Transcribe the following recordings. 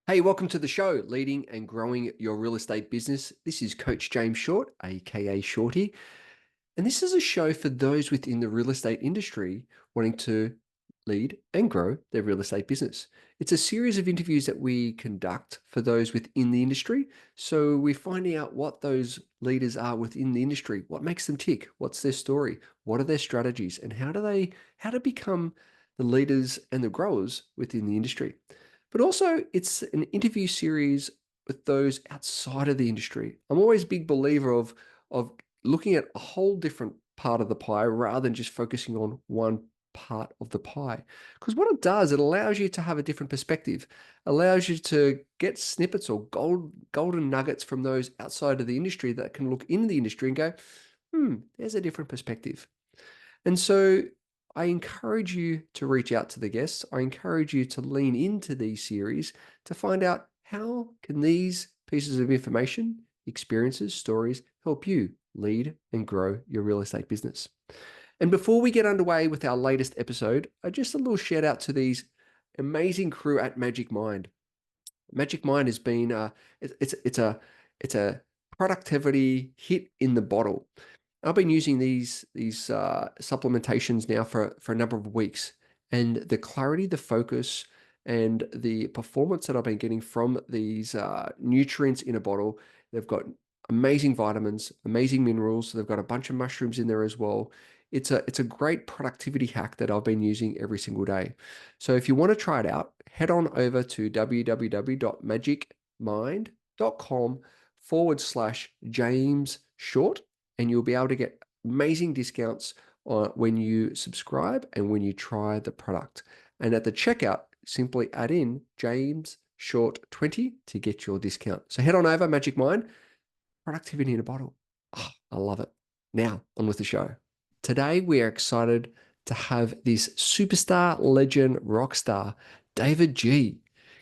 Hey, welcome to the show, Leading and Growing Your Real Estate Business. This is Coach James Short, aka Shorty. And this is a show for those within the real estate industry wanting to lead and grow their real estate business. It's a series of interviews that we conduct for those within the industry. So we're finding out what those leaders are within the industry, what makes them tick, what's their story, what are their strategies, and how to become the leaders and the growers within the industry. But also, it's an interview series with those outside of the industry. I'm always a big believer of looking at a whole different part of the pie rather than just focusing on one part of the pie. Because what it does, it allows you to have a different perspective, allows you to get snippets or golden nuggets from those outside of the industry that can look in the industry and go, there's a different perspective. And so I encourage you to reach out to the guests. I encourage you to lean into these series to find out how can these pieces of information, experiences, stories help you lead and grow your real estate business. And before we get underway with our latest episode, just a little shout out to these amazing crew at Magic Mind. Magic Mind has been it's a productivity hit in the bottle. I've been using these supplementations now for a number of weeks, and the clarity, the focus, and the performance that I've been getting from these nutrients in a bottle. They've got amazing vitamins, amazing minerals. They've got a bunch of mushrooms in there as well. It's a great productivity hack that I've been using every single day. So if you want to try it out, head on over to www.magicmind.com/James Short, and you'll be able to get amazing discounts when you subscribe and when you try the product. And at the checkout, simply add in James Short 20 to get your discount. So head on over, Magic Mind, productivity in a bottle. Oh, I love it. Now, on with the show. Today, we are excited to have this superstar, legend, rock star, David G.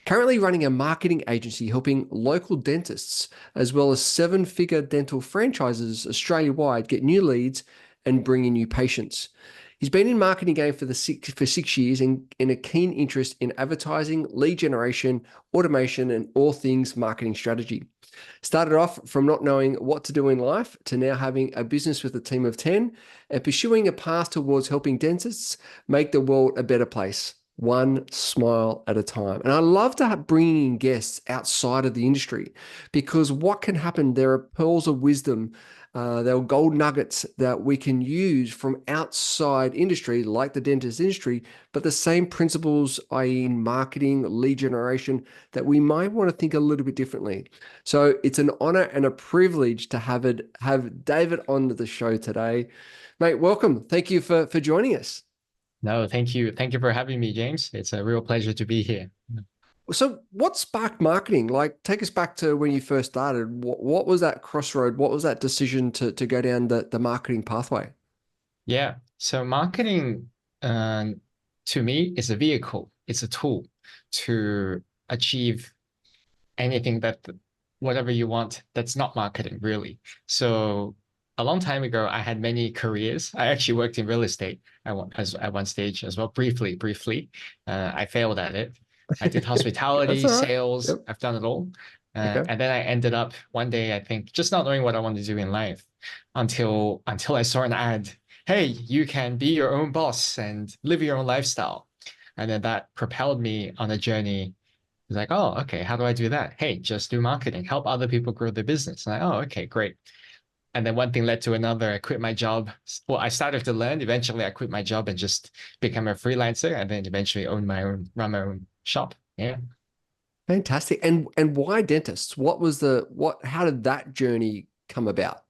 Currently running a marketing agency helping local dentists, as well as seven-figure dental franchises Australia-wide, get new leads and bring in new patients. He's been in marketing game for 6 years and in a keen interest in advertising, lead generation, automation, and all things marketing strategy. Started off from not knowing what to do in life to now having a business with a team of 10 and pursuing a path towards helping dentists make the world a better place, one smile at a time. And I love to have bringing in guests outside of the industry, because what can happen, there are pearls of wisdom, there are gold nuggets that we can use from outside industry, like the dentist industry, but the same principles, i.e. in marketing, lead generation, that we might want to think a little bit differently. So it's an honor and a privilege to have David on the show today. Mate, welcome. Thank you for joining us. No, thank you. Thank you for having me, James. It's a real pleasure to be here. So what sparked marketing? Like, take us back to when you first started. What was that crossroad? What was that decision to go down the marketing pathway? Yeah. So marketing, to me, is a vehicle. It's a tool to achieve anything whatever you want. That's not marketing, really. So a long time ago, I had many careers. I actually worked in real estate at one stage as well, briefly. I failed at it. I did That's hospitality, all right. sales. Yep. I've done it all. Okay. And then I ended up one day, I think, just not knowing what I wanted to do in life until I saw an ad. Hey, you can be your own boss and live your own lifestyle. And then that propelled me on a journey. It's like, oh, okay, how do I do that? Hey, just do marketing, help other people grow their business. And oh, okay, great. And then one thing led to another. I quit my job. Well, I started to learn. Eventually, I quit my job and just become a freelancer, and then eventually run my own shop. Yeah. Fantastic. And why dentists? How did that journey come about?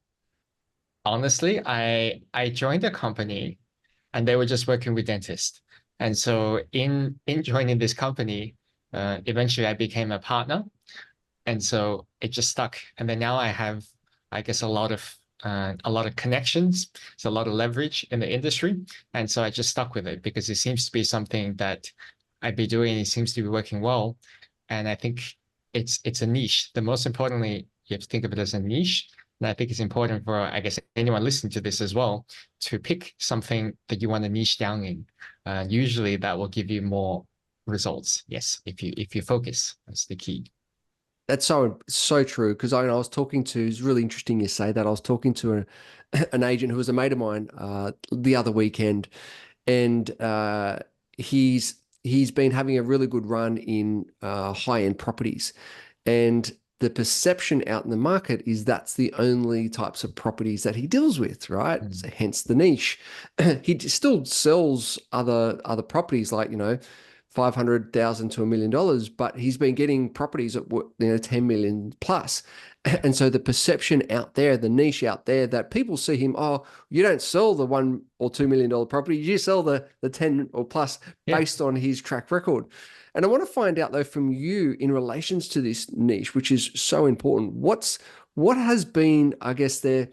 Honestly, I joined a company, and they were just working with dentists. And so in joining this company, eventually I became a partner, and so it just stuck. And then now I have, I guess, a lot of connections. It's a lot of leverage in the industry, and so I just stuck with it because it seems to be something that I'd be doing. It seems to be working well, and I think it's a niche. The most importantly, you have to think of it as a niche. And I think it's important for, I guess, anyone listening to this as well to pick something that you want to niche down in. Usually that will give you more results. Yes, if you focus, that's the key. That's so true. Because I was talking to, it's really interesting you say that. I was talking to an agent who was a mate of mine the other weekend, and he's been having a really good run in high end properties, and the perception out in the market is that's the only types of properties that he deals with, right? Mm. So hence the niche. He still sells other properties like 500,000 to $1 million, but he's been getting properties at 10 million plus. And so the perception out there, the niche out there, that people see him, oh, you don't sell the $1 or $2 million property, you sell the 10 or plus Yeah. based on his track record. And I want to find out though from you in relations to this niche, which is so important. What has been, I guess, their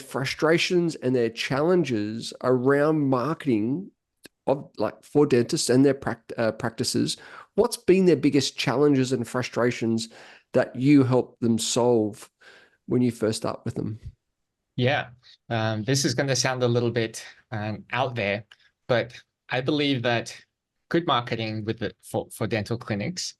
frustrations and their challenges around marketing of like for dentists and their practices? What's been their biggest challenges and frustrations that you help them solve when you first start with them? Yeah, this is going to sound a little bit out there, but I believe that good marketing for dental clinics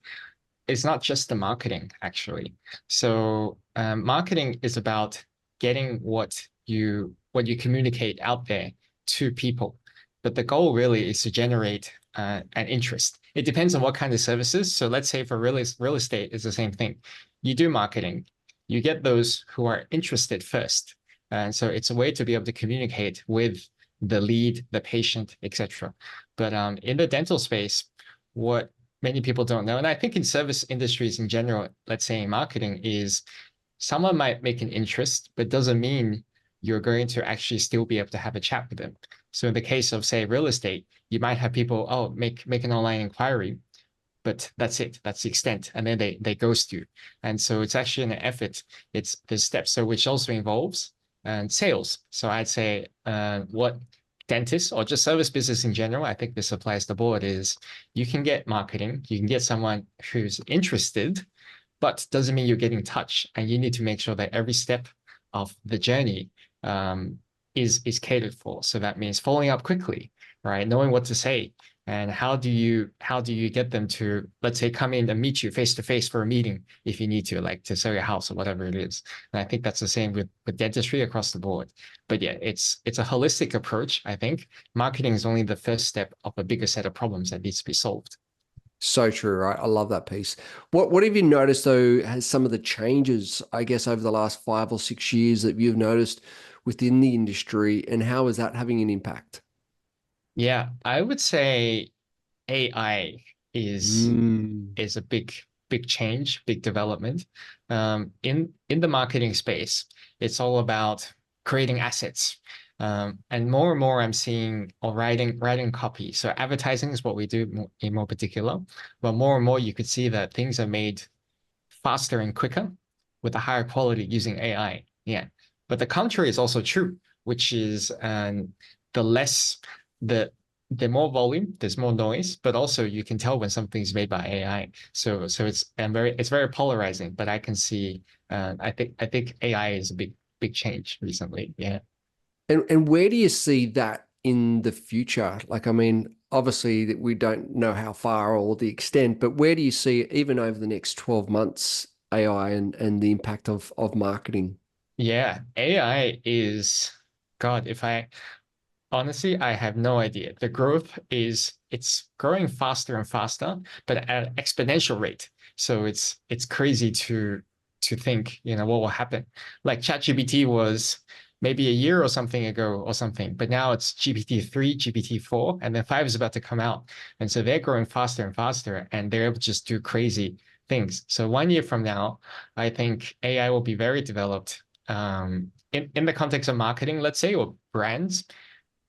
is not just the marketing, actually. So marketing is about getting what you communicate out there to people. But the goal really is to generate an interest. It depends on what kind of services. So let's say for real estate, it's the same thing. You do marketing, you get those who are interested first. And so it's a way to be able to communicate with the lead, the patient, etc. But in the dental space, what many people don't know, and I think in service industries in general, let's say in marketing, is someone might make an interest, but doesn't mean you're going to actually still be able to have a chat with them. So in the case of, say, real estate, you might have people, oh, make an online inquiry, but that's it. That's the extent. And then they ghost you. And so it's actually an effort. It's the steps. So which also involves sales. So I'd say what dentists or just service business in general, I think this applies to the board, is you can get marketing, you can get someone who's interested, but doesn't mean you're getting touch. And you need to make sure that every step of the journey is catered for. So that means following up quickly, right? Knowing what to say, and how do you get them to, let's say, come in and meet you face to face for a meeting if you need to, like to sell your house or whatever it is. And I think that's the same with dentistry across the board. But yeah, it's a holistic approach. I think marketing is only the first step of a bigger set of problems that needs to be solved. So true, right? I love that piece. What have you noticed though, has some of the changes, I guess, over the last 5 or 6 years that you've noticed within the industry, and how is that having an impact? Yeah, I would say AI is Mm. is a big change, big development. In the marketing space, it's all about creating assets. And more I'm seeing or writing copy. So advertising is what we do in more particular, but more and more you could see that things are made faster and quicker with a higher quality using AI. Yeah. But the contrary is also true, which is the less the more volume, there's more noise, but also you can tell when something's made by AI. So it's very polarizing, but I can see I think AI is a big change recently. Yeah. And where do you see that in the future? Like, I mean, obviously that we don't know how far or the extent, but where do you see it even over the next 12 months, AI and the impact of marketing? Yeah. AI is God, if I honestly, I have no idea. The growth it's growing faster and faster, but at an exponential rate. So it's crazy to think, what will happen. Like ChatGPT was maybe a year or something ago or something, but now it's GPT-3, GPT-4, and then 5 is about to come out. And so they're growing faster and faster, and they're able to just do crazy things. So 1 year from now, I think AI will be very developed in the context of marketing, let's say, or brands,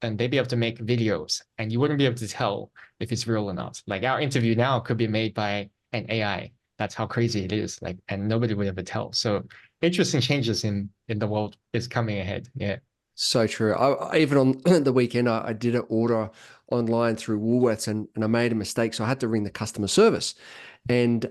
and they'd be able to make videos and you wouldn't be able to tell if it's real or not. Like our interview now could be made by an AI. That's how crazy it is. Like, and nobody would ever tell. So interesting changes in the world is coming ahead. Yeah. So true. Even on the weekend, I did an order online through Woolworths, and I made a mistake. So I had to ring the customer service. And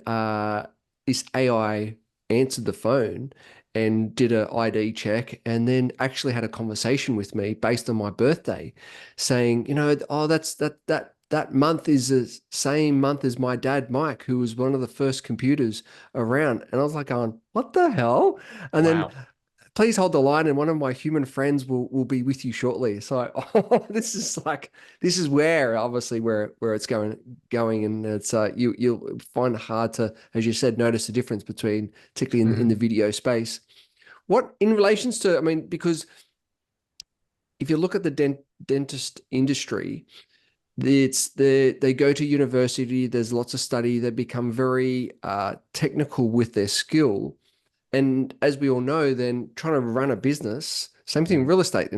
this AI answered the phone and did a ID check, and then actually had a conversation with me based on my birthday, saying, oh, that's that that month is the same month as my dad, Mike, who was one of the first computers around. And I was like going, what the hell? And then Wow. please hold the line, and one of my human friends will be with you shortly. So oh, this is where obviously where it's going, and it's you'll find it hard to, as you said, notice the difference between, particularly in the Mhm. video space. What in relations to, I mean, because if you look at the dentist industry, they go to university. There's lots of study. They become very technical with their skill, and as we all know, then trying to run a business, same thing in Mhm. real estate,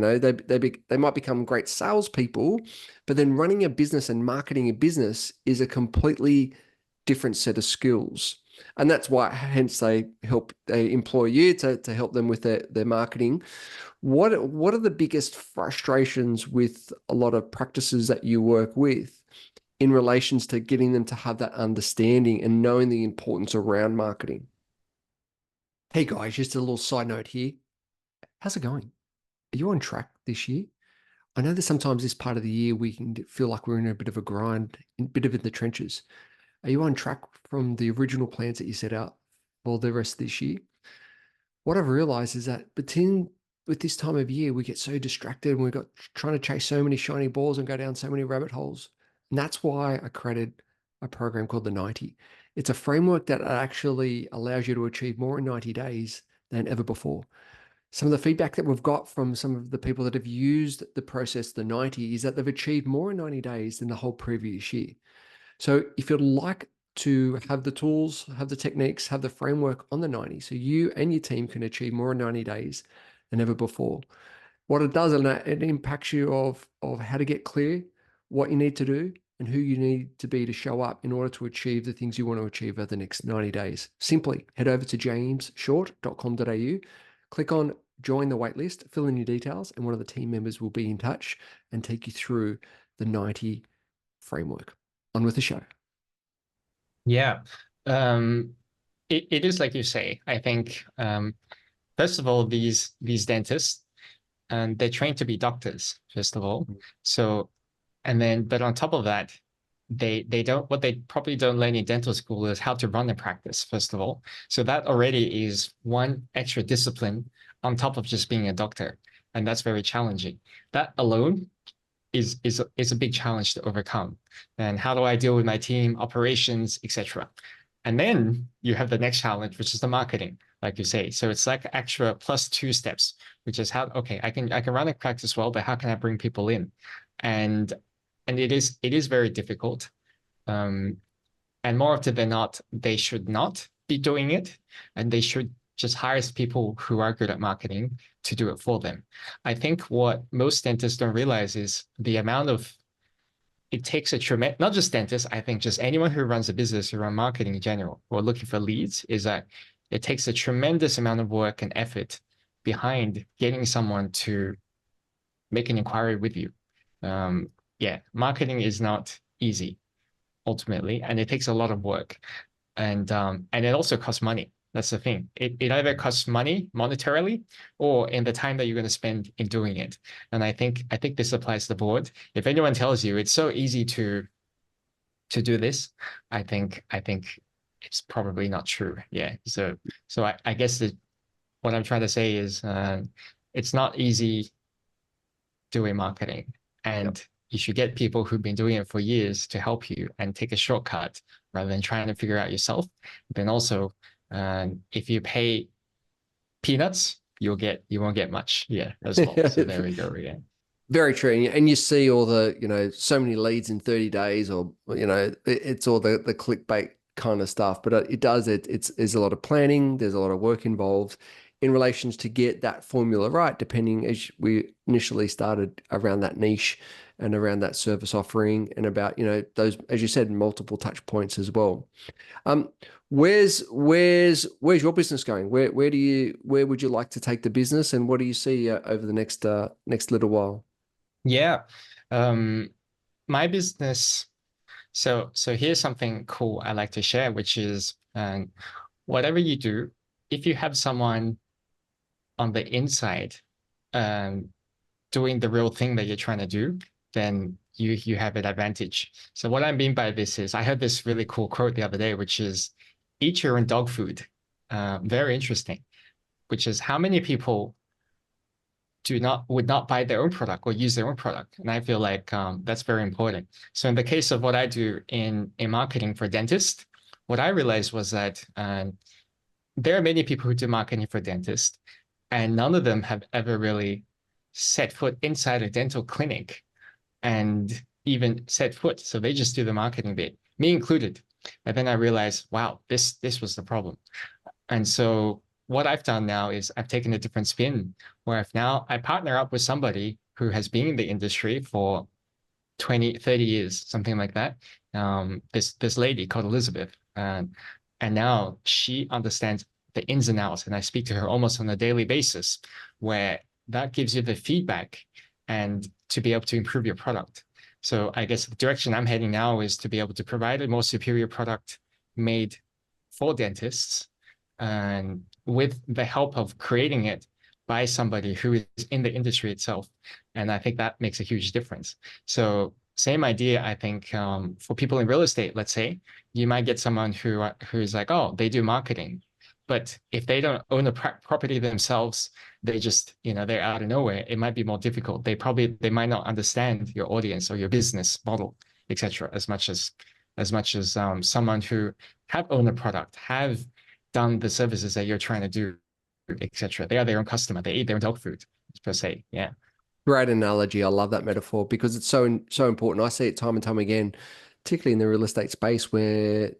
they might become great salespeople, but then running a business and marketing a business is a completely different set of skills. And that's why, hence, they employ you to help them with their marketing. What are the biggest frustrations with a lot of practices that you work with in relations to getting them to have that understanding and knowing the importance around marketing? Hey guys, just a little side note here. How's it going? Are you on track this year? I know that sometimes this part of the year we can feel like we're in a bit of a grind, a bit of in the trenches. Are you on track from the original plans that you set out for the rest of this year? What I've realized is that between with this time of year, we get so distracted and we've got trying to chase so many shiny balls and go down so many rabbit holes. And that's why I created a program called the 90. It's a framework that actually allows you to achieve more in 90 days than ever before. Some of the feedback that we've got from some of the people that have used the process, the 90, is that they've achieved more in 90 days than the whole previous year. So if you'd like to have the tools, have the techniques, have the framework on the 90, so you and your team can achieve more in 90 days than ever before. What it does, it impacts you of how to get clear, what you need to do, and who you need to be to show up in order to achieve the things you want to achieve over the next 90 days. Simply head over to jamesshort.com.au, click on join the waitlist, fill in your details, and one of the team members will be in touch and take you through the 90 framework. On with the show. Yeah. Um, it is like you say. I think first of all, these dentists, and they're trained to be doctors, first of all. So, and then, but on top of that, they don't, what they probably don't learn in dental school is how to run a practice, first of all. So that already is one extra discipline on top of just being a doctor. And that's very challenging. That alone is a big challenge to overcome. And how do I deal with my team, operations, etc. And then you have the next challenge, which is the marketing, like you say. So it's like extra plus two steps, which is how, okay, I can run a practice well, but how can I bring people in? And it is very difficult. Um, and more often than not, they should not be doing it, and they should just hire people who are good at marketing to do it for them. I think what most dentists don't realize is the amount of it takes a tremendous, not just dentists, I think just anyone who runs a business, who run marketing in general, or looking for leads, is that it takes a tremendous amount of work and effort behind getting someone to make an inquiry with you. Yeah, marketing is not easy ultimately, and it takes a lot of work, and it also costs money. That's the thing. It either costs money monetarily or in the time that you're going to spend in doing it. And I think this applies to the board. If anyone tells you it's so easy to do this, I think it's probably not true. Yeah. So I guess that what I'm trying to say is it's not easy doing marketing. Yep. And you should get people who've been doing it for years to help you and take a shortcut rather than trying to figure out yourself. Then also, if you pay peanuts, you won't get much, yeah, as well. So there we go again. Very true. And you see all the, so many leads in 30 days, or, it's all the clickbait kind of stuff. But there's a lot of planning. There's a lot of work involved in relations to get that formula right, depending, as we initially started, around that niche and around that service offering, and about, those, as you said, multiple touch points as well. Um, where's your business going? Where would you like to take the business, and what do you see over the next little while? Yeah. Um, my business. So here's something cool I like to share, which is whatever you do, if you have someone on the inside um, doing the real thing that you're trying to do, then you have an advantage. So what I mean by this is I heard this really cool quote the other day, which is eat your own dog food. Very interesting, which is how many people would not buy their own product or use their own product. And I feel like that's very important. So in the case of what I do in marketing for dentists, what I realized was that there are many people who do marketing for dentists, and none of them have ever really set foot inside a dental clinic and even set foot. So they just do the marketing bit, me included. And then I realized, wow, this was the problem. And so what I've done now is I've taken a different spin where I partner up with somebody who has been in the industry for 20, 30 years, something like that. This lady called Elizabeth. And now she understands the ins and outs. And I speak to her almost on a daily basis, where that gives you the feedback and to be able to improve your product. So I guess the direction I'm heading now is to be able to provide a more superior product made for dentists and with the help of creating it by somebody who is in the industry itself. And I think that makes a huge difference. So same idea, I think, for people in real estate, let's say, you might get someone who's like, oh, they do marketing. But if they don't own the property themselves, they just, they're out of nowhere. It might be more difficult. They might not understand your audience or your business model, etc., as much as someone who have owned a product, have done the services that you're trying to do, etc. They are their own customer. They eat their own dog food, per se. Yeah. Great analogy. I love that metaphor because it's so important. I see it time and time again, particularly in the real estate space where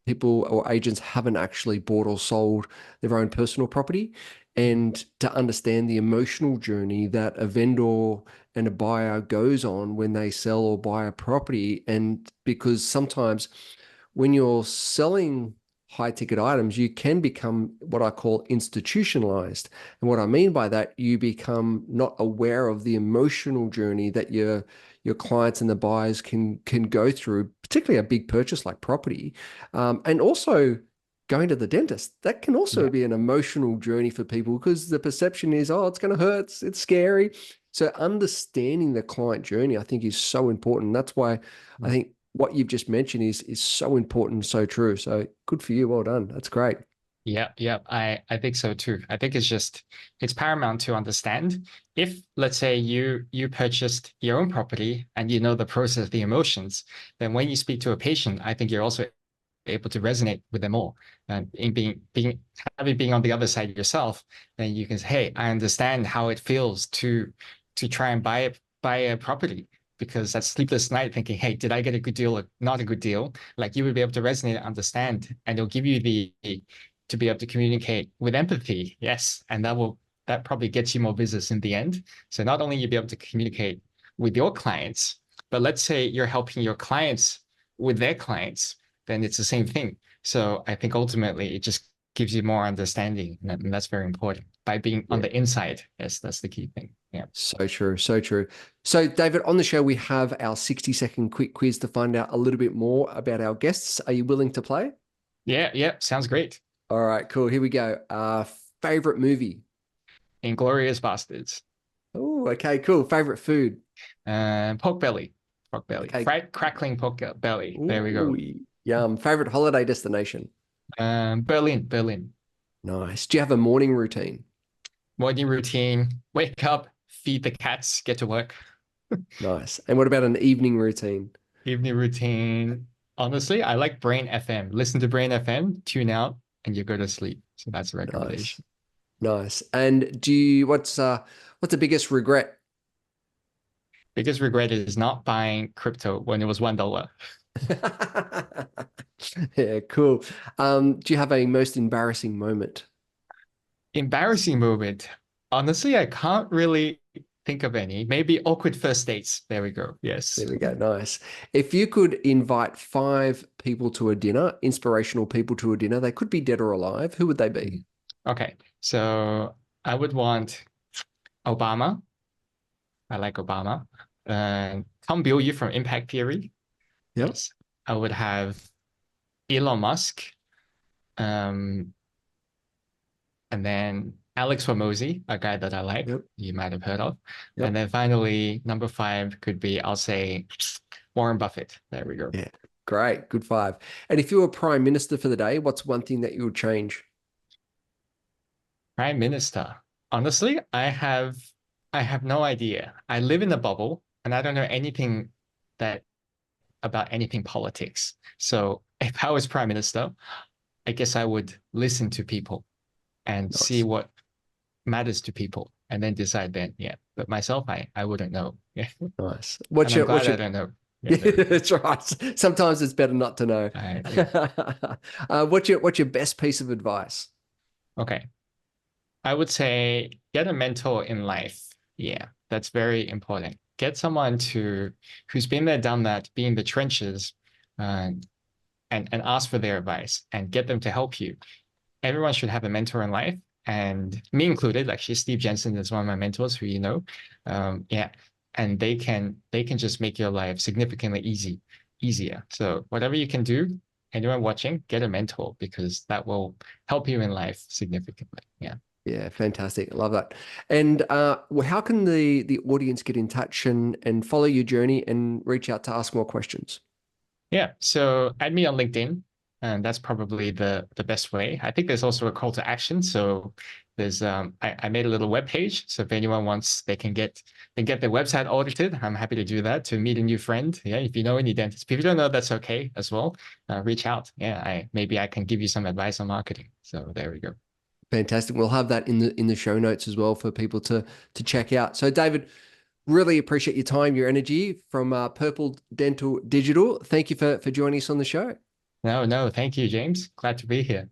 people or agents haven't actually bought or sold their own personal property. And to understand the emotional journey that a vendor and a buyer goes on when they sell or buy a property. And because sometimes when you're selling high ticket items, you can become what I call institutionalized. And what I mean by that, you become not aware of the emotional journey that your clients and the buyers can go through, particularly a big purchase like property. And also going to the dentist, that can also Yeah. be an emotional journey for people because the perception is, oh, it's going to hurt, it's scary. So understanding the client journey, I think, is so important. That's why I think what you've just mentioned is so important and so true. So good for you. Well done. That's great. Yeah, yeah, I think so too. I think it's paramount to understand if, let's say, you purchased your own property and you know the process, the emotions, then when you speak to a patient, I think you're also able to resonate with them more. And in being on the other side yourself, then you can say, hey, I understand how it feels to try and buy a property because that sleepless night thinking, hey, did I get a good deal or not a good deal? Like you would be able to resonate and understand, and it'll give you the to be able to communicate with empathy. Yes. And that probably gets you more business in the end. So not only you'll be able to communicate with your clients, but let's say you're helping your clients with their clients, then it's the same thing. So I think ultimately it just gives you more understanding. And that's very important by being on Yeah. the inside. Yes, that's the key thing. Yeah. So true. So true. So David, on the show, we have our 60-second quick quiz to find out a little bit more about our guests. Are you willing to play? Yeah. Yeah. Sounds great. All right, cool. Here we go. Favorite movie? Inglorious Bastards. Oh, okay, cool. Favorite food? Pork belly. Pork belly. Okay. Fried crackling pork belly. There we Ooh, go. yum. Favorite holiday destination? Berlin. Berlin. Nice. Do you have a morning routine? Morning routine, wake up, feed the cats, get to work. Nice. And what about an evening routine? Evening routine. Honestly, I like Brain FM. Listen to Brain FM, tune out, and you go to sleep. So that's a Nice. recommendation. Nice. And what's the biggest regret? Biggest regret is not buying crypto when it was $1. Yeah, cool. Do you have a most embarrassing moment? Embarrassing moment. Honestly, I can't really think of any. Maybe awkward first dates. There we go. Yes. There we go. Nice. If you could invite five people to a dinner, inspirational people to a dinner, they could be dead or alive. Who would they be? Okay. So I would want Obama. I like Obama. Tom Bilyeu from Impact Theory. Yep. Yes. I would have Elon Musk. And then Alex Hormozy, a guy that I like, Yep. you might have heard of. And Yep. then finally, number five could be, I'll say, Warren Buffett. There we go. Yeah. Great. Good five. And if you were prime minister for the day, what's one thing that you would change? Prime Minister. Honestly, I have no idea. I live in a bubble and I don't know anything that about anything politics. So if I was Prime Minister, I guess I would listen to people and see Nice. what matters to people and then decide then. Yeah. But myself, I wouldn't know. Yeah. Nice. And I'm glad I don't know. Yeah, Yeah, there we go. that's right. Sometimes it's better not to know. Yeah. What's your best piece of advice? Okay. I would say get a mentor in life. Yeah, that's very important. Get someone to who's been there, done that, be in the trenches, uh, and ask for their advice and get them to help you. Everyone should have a mentor in life, and me included. Actually, Steve Jensen is one of my mentors, who you know. Yeah, and they can just make your life significantly easier. So whatever you can do, anyone watching, get a mentor because that will help you in life significantly. Yeah. Yeah, fantastic. I love that. And how can the audience get in touch and follow your journey and reach out to ask more questions? Yeah, so add me on LinkedIn, and that's probably the best way. I think there's also a call to action. So there's I made a little web page. So if anyone wants, they get their website audited. I'm happy to do that to meet a new friend. Yeah, if you know any dentists, if you don't know, that's okay as well. Reach out. Yeah, maybe I can give you some advice on marketing. So there we go. Fantastic. We'll have that in the show notes as well for people to check out. So David, really appreciate your time, your energy from Purple Dental Digital. Thank you for joining us on the show. No, thank you, James. Glad to be here.